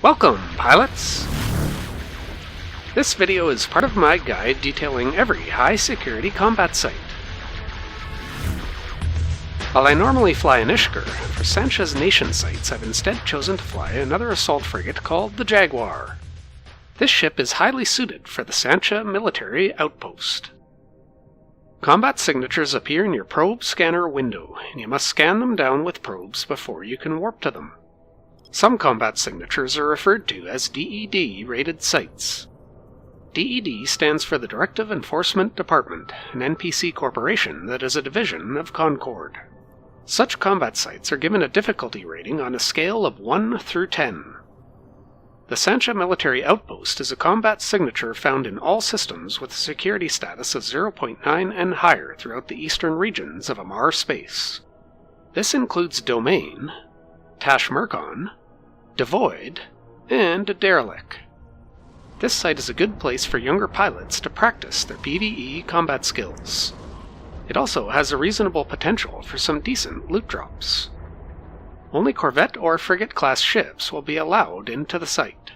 Welcome, pilots! This video is part of my guide detailing every high-security combat site. While I normally fly an Ishkur, for Sansha's nation sites I've instead chosen to fly another assault frigate called the Jaguar. This ship is highly suited for the Sansha Military Outpost. Combat signatures appear in your probe scanner window, and you must scan them down with probes before you can warp to them. Some combat signatures are referred to as DED-rated sites. DED stands for the Directive Enforcement Department, an NPC corporation that is a division of Concord. Such combat sites are given a difficulty rating on a scale of 1 through 10. The Sansha Military Outpost is a combat signature found in all systems with a security status of 0.9 and higher throughout the eastern regions of Amarr space. This includes Domain, Tash-Murkon, Devoid, and Derelik. This site is a good place for younger pilots to practice their PvE combat skills. It also has a reasonable potential for some decent loot drops. Only corvette or frigate-class ships will be allowed into the site.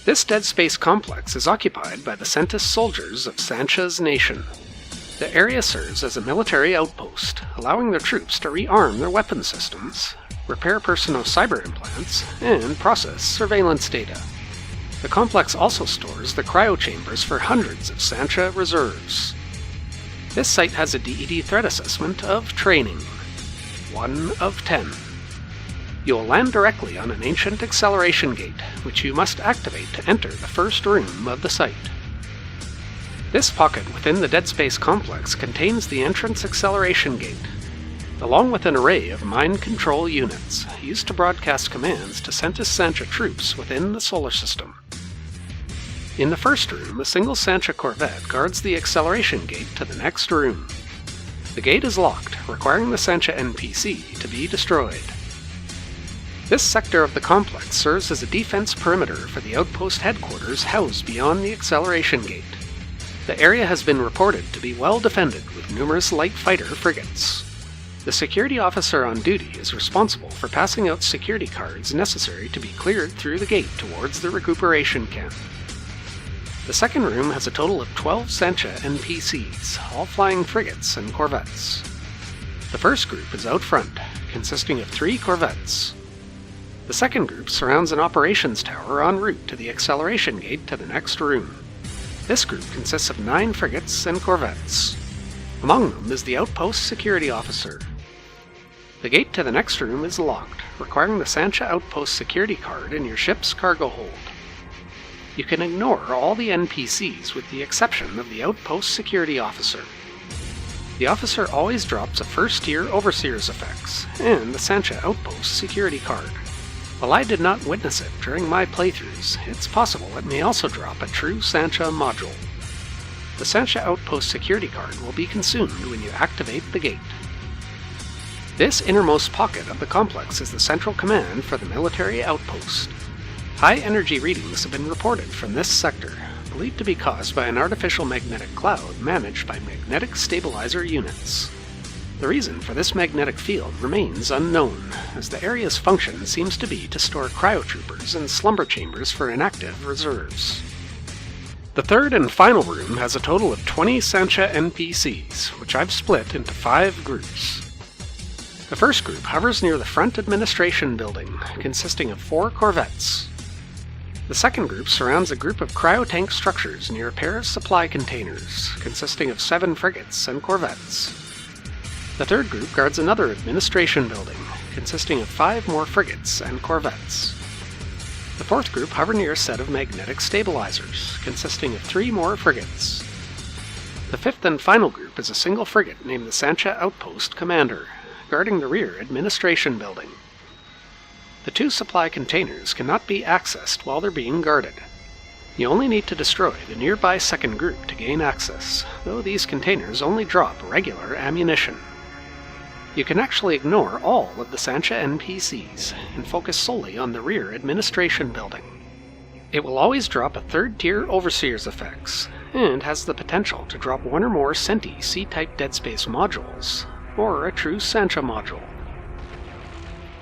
This Deadspace complex is occupied by the Centii soldiers of Sansha's nation. The area serves as a military outpost, allowing their troops to rearm their weapon systems, repair personal cyber implants, and process surveillance data. The complex also stores the cryo chambers for hundreds of Sansha reserves. This site has a DED threat assessment of training. 1 of 10. You will land directly on an ancient acceleration gate, which you must activate to enter the first room of the site. This pocket within the Deadspace complex contains the entrance acceleration gate, along with an array of mind control units used to broadcast commands to Centii Sansha troops within the solar system. In the first room, a single Sansha corvette guards the acceleration gate to the next room. The gate is locked, requiring the Sansha NPC to be destroyed. This sector of the complex serves as a defense perimeter for the outpost headquarters housed beyond the acceleration gate. The area has been reported to be well defended with numerous light fighter frigates. The security officer on duty is responsible for passing out security cards necessary to be cleared through the gate towards the recuperation camp. The second room has a total of 12 Sansha NPCs, all flying frigates and corvettes. The first group is out front, consisting of 3 corvettes. The second group surrounds an operations tower en route to the acceleration gate to the next room. This group consists of 9 frigates and corvettes. Among them is the outpost security officer. The gate to the next room is locked, requiring the Sansha outpost security card in your ship's cargo hold. You can ignore all the NPCs with the exception of the outpost security officer. The officer always drops a first-tier overseer's effects and the Sansha outpost security card. While I did not witness it during my playthroughs, it's possible it may also drop a True Sansha module. The Sansha outpost security card will be consumed when you activate the gate. This innermost pocket of the complex is the central command for the military outpost. High energy readings have been reported from this sector, believed to be caused by an artificial magnetic cloud managed by magnetic stabilizer units. The reason for this magnetic field remains unknown, as the area's function seems to be to store cryotroopers and slumber chambers for inactive reserves. The third and final room has a total of 20 Sansha NPCs, which I've split into 5 groups. The first group hovers near the front administration building, consisting of 4 corvettes. The second group surrounds a group of cryotank structures near a pair of supply containers, consisting of 7 frigates and corvettes. The third group guards another administration building, consisting of 5 more frigates and corvettes. The fourth group hover near a set of magnetic stabilizers, consisting of 3 more frigates. The fifth and final group is a single frigate named the Sansha Outpost Commander, guarding the rear administration building. The 2 supply containers cannot be accessed while they're being guarded. You only need to destroy the nearby second group to gain access, though these containers only drop regular ammunition. You can actually ignore all of the Sansha NPCs and focus solely on the rear administration building. It will always drop a 3rd-tier Overseer's effects, and has the potential to drop 1 or more Centii C-Type Deadspace modules, or a True Sansha module.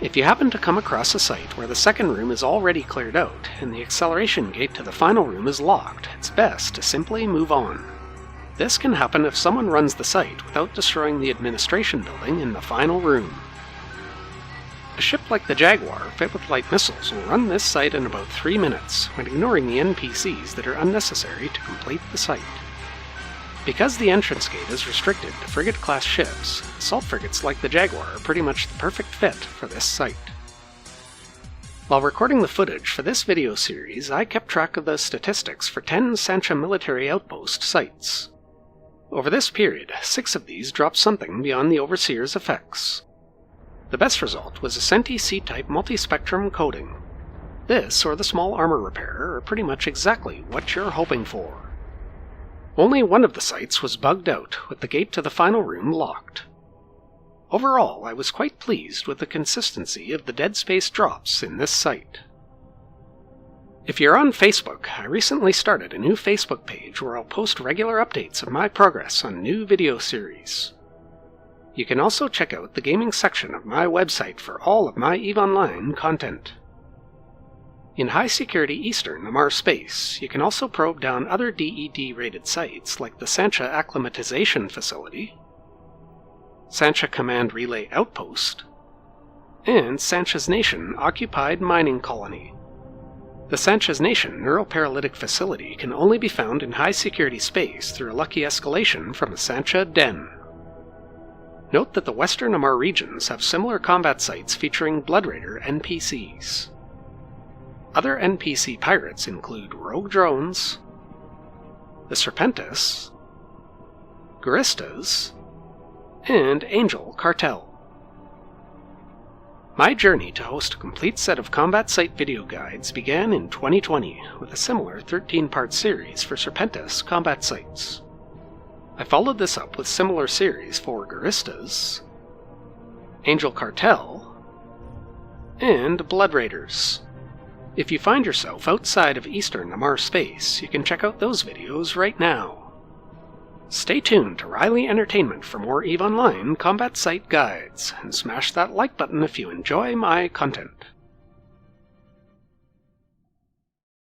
If you happen to come across a site where the second room is already cleared out and the acceleration gate to the final room is locked, it's best to simply move on. This can happen if someone runs the site without destroying the administration building in the final room. A ship like the Jaguar, fit with light missiles, will run this site in about 3 minutes, when ignoring the NPCs that are unnecessary to complete the site. Because the entrance gate is restricted to frigate-class ships, assault frigates like the Jaguar are pretty much the perfect fit for this site. While recording the footage for this video series, I kept track of the statistics for 10 Sansha Military Outpost sites. Over this period, 6 of these dropped something beyond the Overseer's effects. The best result was a Centii C-Type multi-spectrum coating. This, or the small armor repair, are pretty much exactly what you're hoping for. Only one of the sites was bugged out, with the gate to the final room locked. Overall, I was quite pleased with the consistency of the Deadspace drops in this site. If you're on Facebook, I recently started a new Facebook page where I'll post regular updates of my progress on new video series. You can also check out the gaming section of my website for all of my EVE Online content. In high-security Eastern Amarr space, you can also probe down other DED-rated sites like the Sansha Acclimatization Facility, Sansha Command Relay Outpost, and Sansha's Nation Occupied Mining Colony. The Sansha's Nation Neuroparalytic Facility can only be found in high-security space through a lucky escalation from a Sansha Den. Note that the Western Amarr regions have similar combat sites featuring Blood Raider NPCs. Other NPC pirates include Rogue Drones, the Serpentis, Guristas, and Angel Cartel. My journey to host a complete set of combat site video guides began in 2020 with a similar 13-part series for Serpentis combat sites. I followed this up with similar series for Guristas, Angel Cartel, and Blood Raiders. If you find yourself outside of Eastern Amarr space, you can check out those videos right now. Stay tuned to Riley Entertainment for more EVE Online combat site guides, and smash that like button if you enjoy my content.